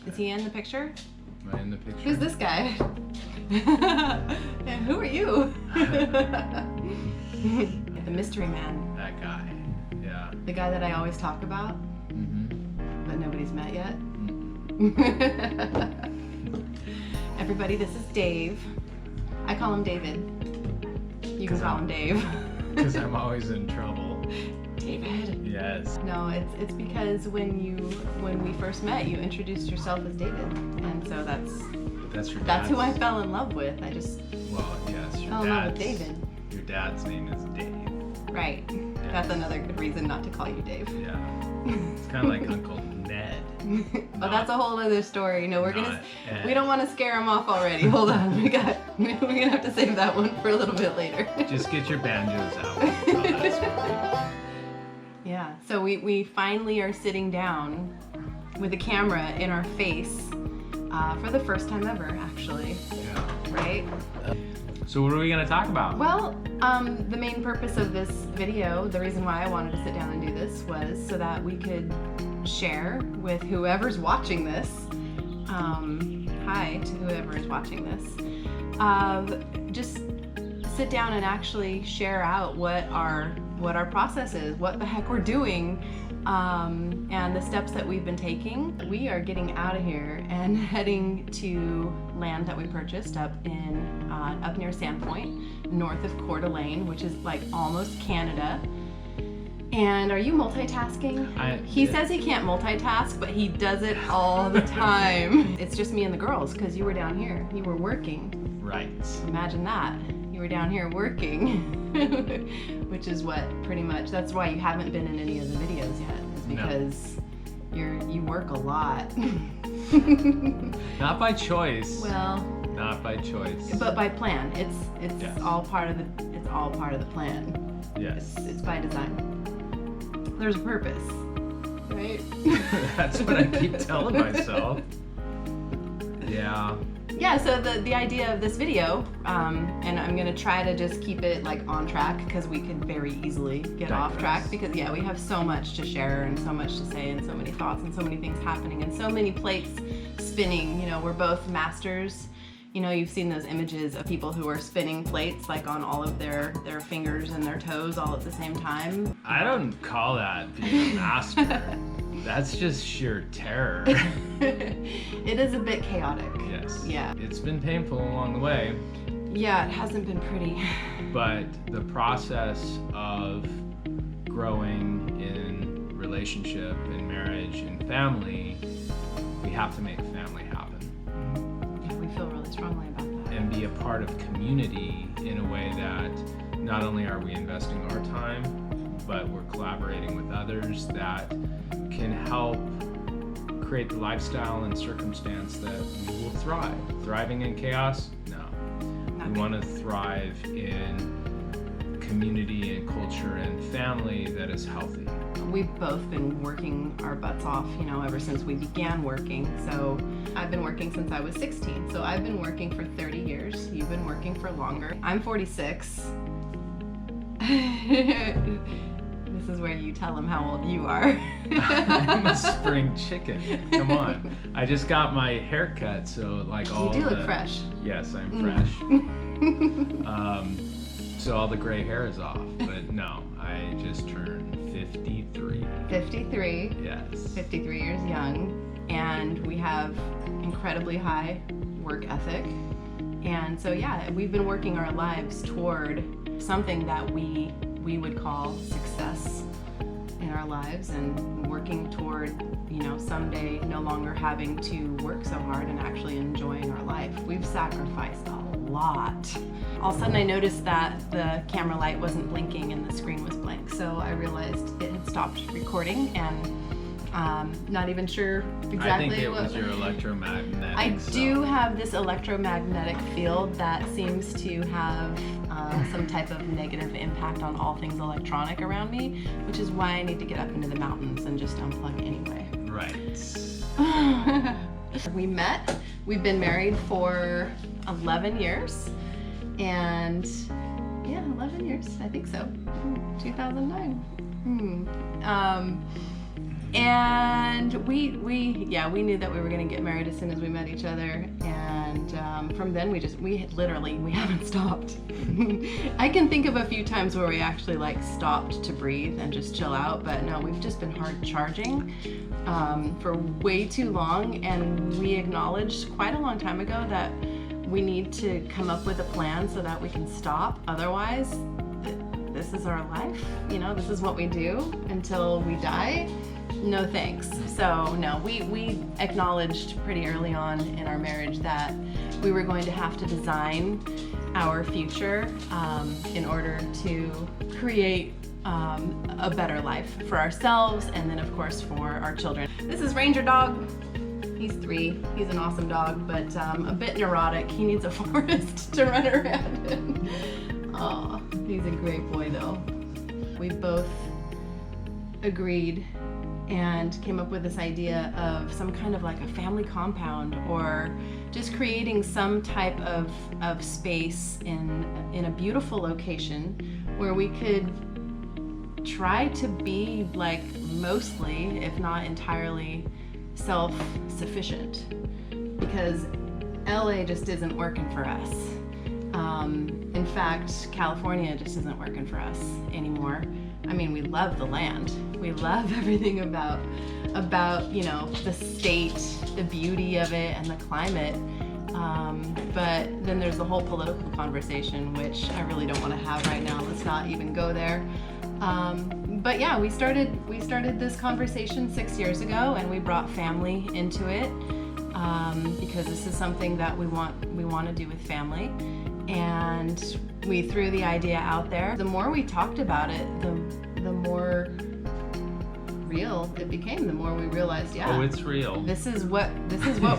Is he in the picture? Am I in the picture? Who's this guy? And who are you? The mystery man. That guy. Yeah. The guy that I always talk about, but nobody's met yet. Everybody, this is Dave. I call him David. You can call him Dave. Because I'm always in trouble. David. Yes. No, it's because when we first met, you introduced yourself as David, and so That's your that's dad's. who I fell in love with. I just Well, yes, your fell in love with dad's. David. Your dad's name is Dave. Right. That's another good reason not to call you Dave. Yeah. It's kind of like Uncle Ned. But that's a whole other story. No, Ed. we don't want to scare him off already. Hold on, we're gonna have to save that one for a little bit later. Just get your banjos out. When you tell that story. Yeah. So we finally are sitting down with a camera in our face for the first time ever, actually. Yeah. Right? So what are we gonna talk about? Well, the main purpose of this video, the reason why I wanted to sit down and do this was so that we could share with whoever's watching this, hi to whoever is watching this, just sit down and actually share out what our process is, what the heck we're doing, and the steps that we've been taking. We are getting out of here and heading to land that we purchased up near Sandpoint, north of Coeur d'Alene, which is like almost Canada. And are you multitasking? He says he can't multitask, but he does it all the time. It's just me and the girls, because you were down here. You were working. Right. Imagine that. You were down here working, which is what pretty much, that's why you haven't been in any of the videos yet, is because you work a lot. Not by choice. Well, Not by choice. but by plan. It's Yes. all part of the plan. Yes. It's by design. There's a purpose, right? That's what I keep telling myself. Yeah. Yeah, so the idea of this video, and I'm gonna try to just keep it like on track, because we could very easily get off track, because yeah, we have so much to share and so much to say and so many thoughts and so many things happening and so many plates spinning. You know, we're both masters. You know, you've seen those images of people who are spinning plates like on all of their fingers and their toes all at the same time. I don't call that being a master. That's just sheer terror. It is a bit chaotic. Yes. Yeah. It's been painful along the way, Yeah, it hasn't been pretty. but the process of growing in relationship, in marriage, in family, we have to make family happen. Yeah, we feel really strongly about that. And be a part of community in a way that not only are we investing our time, but we're collaborating with others that can help create the lifestyle and circumstance that we will thrive. Thriving in chaos? No. We want to thrive in community and culture and family that is healthy. We've both been working our butts off, you know, ever since we began working. So I've been working since I was 16. So I've been working for 30 years. You've been working for longer. I'm 46. This is where you tell them how old you are. I'm a spring chicken. Come on. I just got my hair cut, so like all You do look fresh. Yes, I'm fresh. So all the gray hair is off, but no, I just turned 53. 53. Yes. 53 years young, and we have incredibly high work ethic. And so yeah, we've been working our lives toward something that we would call success in our lives, and working toward, you know, someday no longer having to work so hard and actually enjoying our life. We've sacrificed a lot. All of a sudden I noticed that the camera light wasn't blinking and the screen was blank, so I realized it had stopped recording, and not even sure exactly I think it what was your electromagnetic. I do have this electromagnetic field that seems to have some type of negative impact on all things electronic around me, which is why I need to get up into the mountains and just unplug anyway. Right. We've been married for 11 years, and yeah, 11 years, I think so, 2009. And we knew that we were going to get married as soon as we met each other. And from then we haven't stopped. I can think of a few times where we actually like stopped to breathe and just chill out, but no, we've just been hard charging for way too long. And we acknowledged quite a long time ago that we need to come up with a plan so that we can stop. Otherwise, this is our life. You know, this is what we do until we die. No thanks. So no, we acknowledged pretty early on in our marriage that we were going to have to design our future in order to create a better life for ourselves and then of course for our children. This is Ranger Dog. He's 3. He's an awesome dog, but a bit neurotic. He needs a forest to run around in. Oh, he's a great boy though. We both agreed and came up with this idea of some kind of like a family compound or just creating some type of space in a beautiful location where we could try to be like mostly, if not entirely, self-sufficient, because LA just isn't working for us. In fact, California just isn't working for us anymore. I mean, we love the land. We love everything about you know, the state, the beauty of it, and the climate. But then there's the whole political conversation, which I really don't want to have right now. Let's not even go there. But yeah, we started this conversation 6 years ago, and we brought family into it because this is something that we want to do with family. And we threw the idea out there. The more we talked about it, the more real it became. The more we realized, yeah, oh, it's real. This is what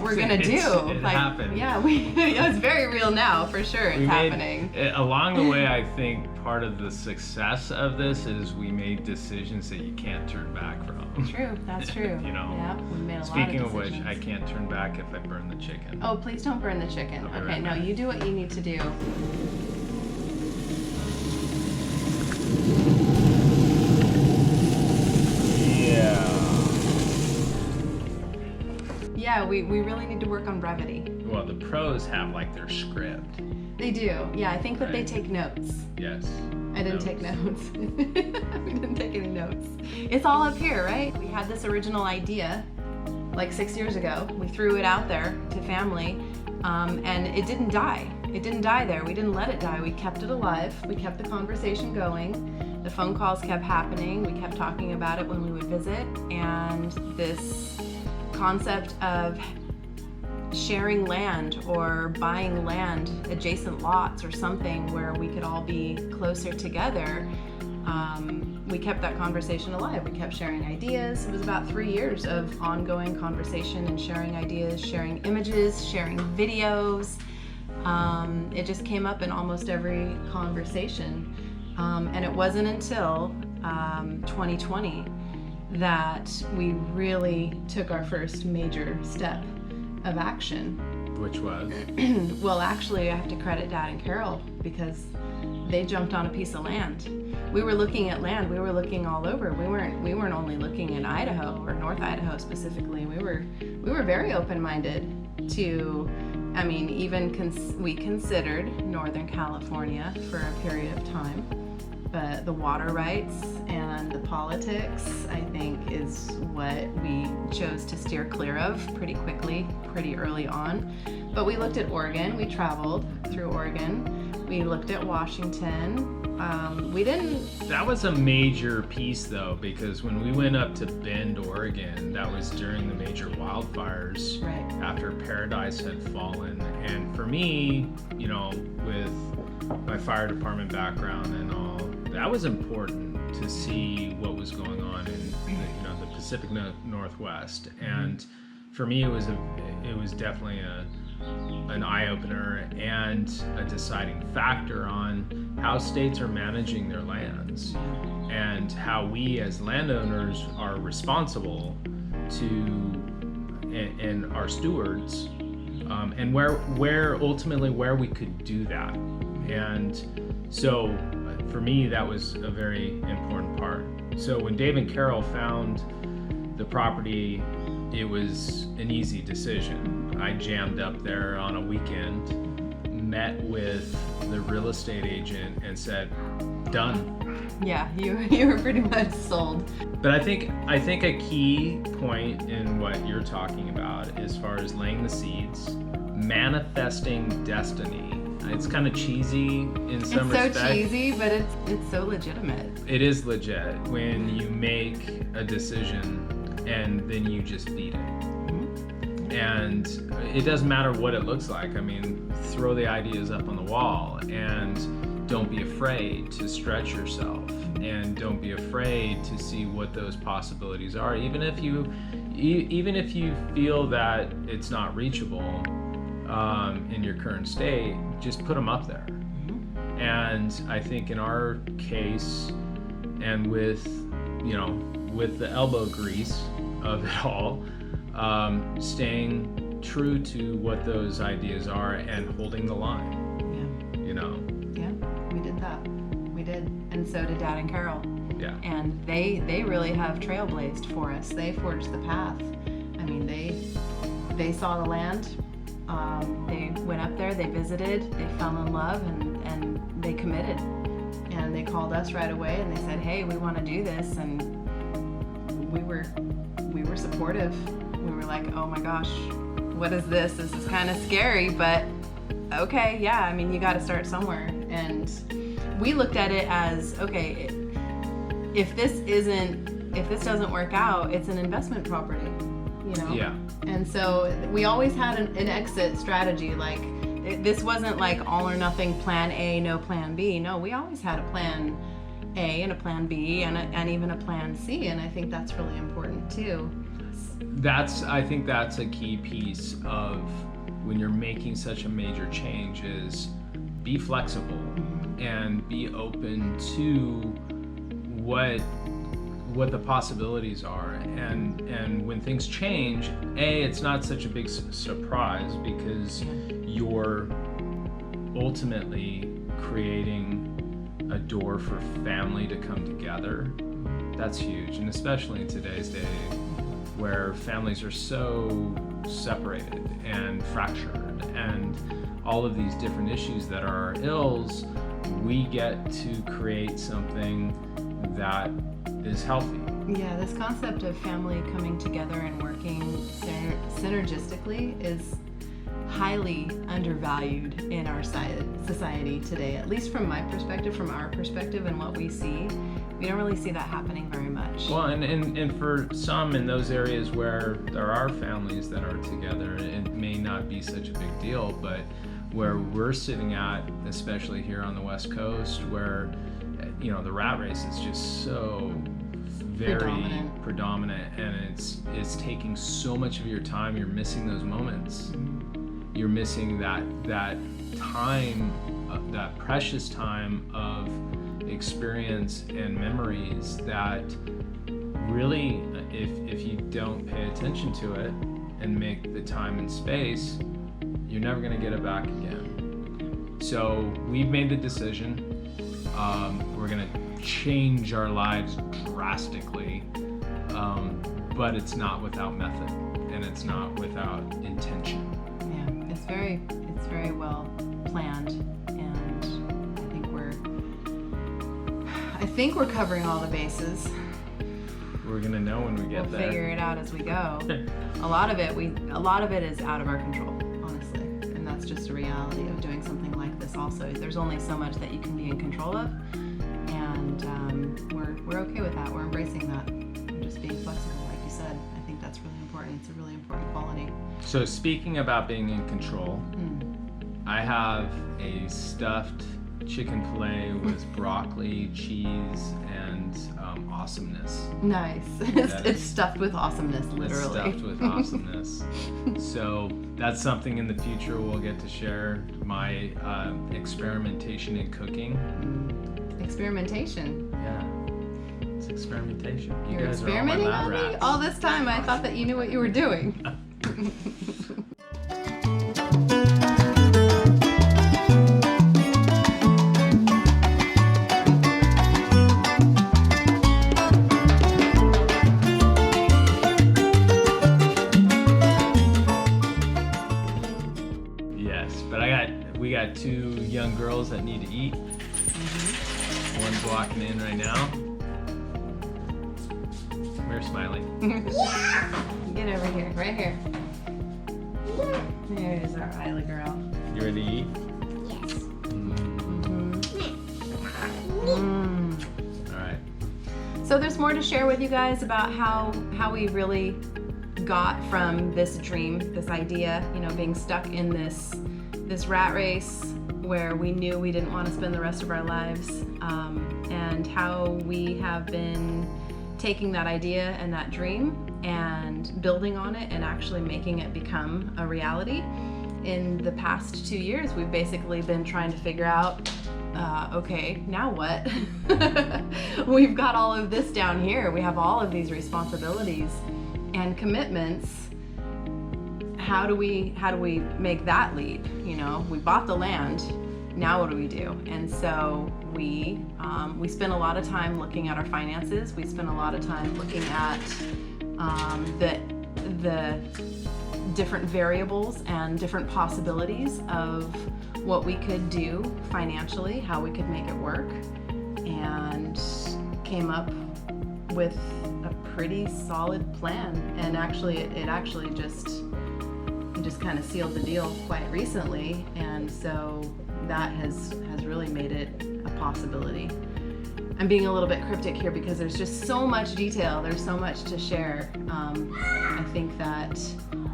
we're gonna do. It like, happened. Yeah, it's very real now for sure. It's happening. Along the way, I think part of the success of this is we made decisions that you can't turn back from. True, that's true. You know. Yeah, we made a Speaking lot of of which, decisions. I can't turn back if I burn the chicken. Oh, please don't burn the chicken. I'll be Okay, right no, back. you do what you need to do. Yeah, we really need to work on brevity. Well, the pros have like their script. They do. Yeah, I think that they Right. take notes. Yes. I didn't take notes. We didn't take any notes. It's all up here, right? We had this original idea like 6 years ago. We threw it out there to family, and it didn't die. It didn't die there. We didn't let it die. We kept it alive. We kept the conversation going. The phone calls kept happening. We kept talking about it when we would visit, and this concept of sharing land or buying land, adjacent lots or something where we could all be closer together, we kept that conversation alive. We kept sharing ideas. It was about 3 years of ongoing conversation and sharing ideas, sharing images, sharing videos. It just came up in almost every conversation. And it wasn't until 2020 that we really took our first major step of action. Which was? Well, actually, I have to credit Dad and Carol because they jumped on a piece of land. We were looking at land. We were looking all over. We weren't only looking in Idaho or North Idaho specifically. We were very open-minded to. I mean, we considered Northern California for a period of time. But the water rights and the politics, I think, is what we chose to steer clear of pretty quickly, pretty early on. But we looked at Oregon. We traveled through Oregon. We looked at Washington. We didn't. That was a major piece, though, because when we went up to Bend, Oregon, that was during the major wildfires Right. after Paradise had fallen. And for me, you know, with my fire department background and all, that was important to see what was going on in the Pacific Northwest. And for me, it was definitely an eye-opener and a deciding factor on how states are managing their lands and how we as landowners are responsible to and our stewards, and where ultimately we could do that. And so for me, that was a very important part. So when Dave and Carol found the property, it was an easy decision. I jammed up there on a weekend, met with the real estate agent and said, done. Yeah, you were pretty much sold. But I think a key point in what you're talking about, as far as laying the seeds, manifesting destiny. It's kind of cheesy in some respects. It's so cheesy, but it's so legitimate. It is legit when you make a decision and then you just beat it. And it doesn't matter what it looks like. I mean, throw the ideas up on the wall and don't be afraid to stretch yourself, and don't be afraid to see what those possibilities are, even if you feel that it's not reachable in your current state. Just put them up there. And I think in our case, and with the elbow grease of it all, staying true to what those ideas are and holding the line. Yeah, we did that. We did, and so did Dad and Carol. Yeah. And they really have trailblazed for us. They forged the path. I mean, they saw the land. They went up there, they visited, they fell in love, and they committed. And they called us right away and they said, hey, we want to do this. And we were supportive. We were like, oh my gosh, what is this? This is kind of scary, but okay, yeah, I mean, you got to start somewhere. And we looked at it as, okay, if this doesn't work out, it's an investment property, Yeah. And so we always had an exit strategy. Like, this wasn't like all or nothing, plan A, no plan B. No, we always had a plan A and a plan B and even a plan C. And I think that's really important too. I think that's a key piece of when you're making such a major change, is be flexible and be open to what the possibilities are, and when things change, it's not such a big surprise, because you're ultimately creating a door for family to come together. That's huge, and especially in today's day where families are so separated and fractured and all of these different issues that are our ills, we get to create something that is healthy. Yeah, this concept of family coming together and working synergistically is highly undervalued in our society today, at least from my perspective, from our perspective and what we see. We don't really see that happening very much. Well, and for some in those areas where there are families that are together, it may not be such a big deal, but where we're sitting at, especially here on the West Coast, where the rat race is just so very predominant, and it's taking so much of your time. You're missing those moments. You're missing that time, that precious time of experience and memories that really, if you don't pay attention to it and make the time and space, you're never going to get it back again. So we've made the decision. We're going to change our lives drastically, but it's not without method, and it's not without intention. Yeah, it's very well planned, and I think we're covering all the bases. We're gonna know when we get there. We'll figure it out as we go. A lot of it is out of our control, honestly, and that's just a reality of doing something like this. Also, there's only so much that you can be in control of, and we're okay with that. We're embracing that. We're just being flexible, like you said. I think that's really important. It's a really important quality. So speaking about being in control, I have a stuffed chicken filet with broccoli, cheese, and awesomeness. Nice. It's stuffed with awesomeness, literally. It's stuffed with awesomeness. So that's something in the future we'll get to share, my experimentation in cooking. Experimentation? Yeah, it's experimentation. You're guys experimenting are all my lab on me? rats. All this time I thought that you knew what you were doing. But we got 2 young girls that need to eat. One's walking in right now. Come here, Smiley. Get over here, right here. There's our Isla girl. You ready to eat? Yes. All right. So there's more to share with you guys about how we really got from this dream, this idea, being stuck in this rat race where we knew we didn't want to spend the rest of our lives, and how we have been taking that idea and that dream and building on it and actually making it become a reality. In the past 2 years, we've basically been trying to figure out, okay, now what? We've got all of this down here. We have all of these responsibilities and commitments. How do we make that leap? We bought the land. Now what do we do? And so we spend a lot of time looking at our finances. We spend a lot of time looking at the different variables and different possibilities of what we could do financially, how we could make it work, and came up with a pretty solid plan. And actually it actually just kind of sealed the deal quite recently, and so that has really made it a possibility. I'm being a little bit cryptic here because there's just so much detail, there's so much to share. I think that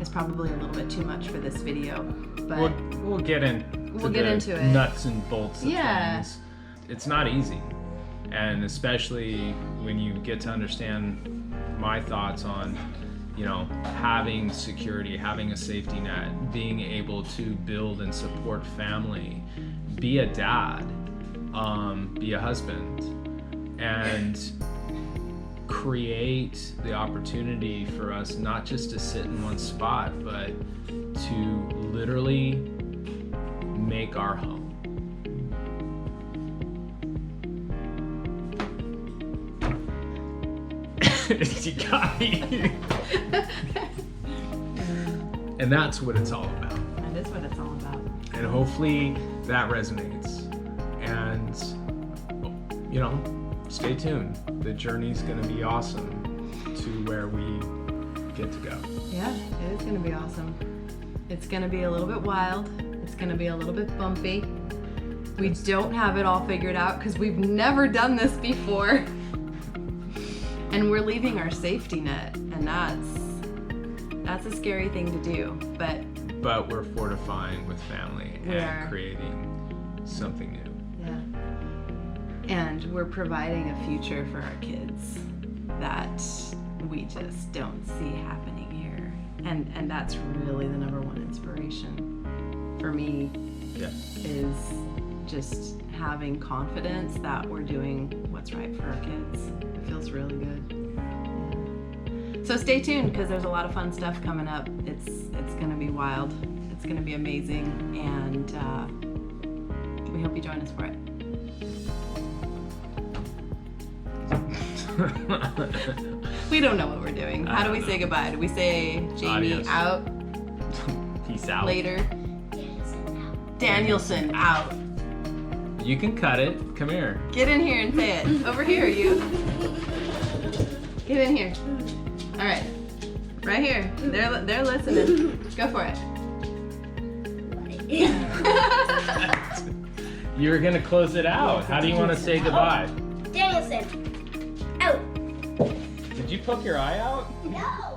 is probably a little bit too much for this video, but we'll get into it. Nuts and bolts of things. It's not easy, and especially when you get to understand my thoughts on having security, having a safety net, being able to build and support family, be a dad, be a husband, and create the opportunity for us not just to sit in one spot, but to literally make our home. You got me. And that's what it's all about. that is what it's all about. And hopefully that resonates. And stay tuned. The journey's gonna be awesome to where we get to go. Yeah, it is gonna be awesome. It's gonna be a little bit wild. It's gonna be a little bit bumpy. We don't have it all figured out because we've never done this before. And we're leaving our safety net, and that's a scary thing to do, but we're fortifying with family and creating something new. Yeah. And we're providing a future for our kids that we just don't see happening here. And that's really the number one inspiration for me. Yeah. Is just having confidence that we're doing what's right for our kids. It feels really good. Yeah. So stay tuned because there's a lot of fun stuff coming up. It's gonna be wild. It's gonna be amazing, and we hope you join us for it. We don't know what we're doing. How do we say goodbye? Do we say Jamie Adios. out? Peace out. Later. Danielson out. You can cut it. Come here. Get in here and say it. Over here, you. Get in here. All right. Right here. They're listening. Go for it. You're gonna close it out. How do you want to say goodbye? Danielson. Out. Did you poke your eye out? No.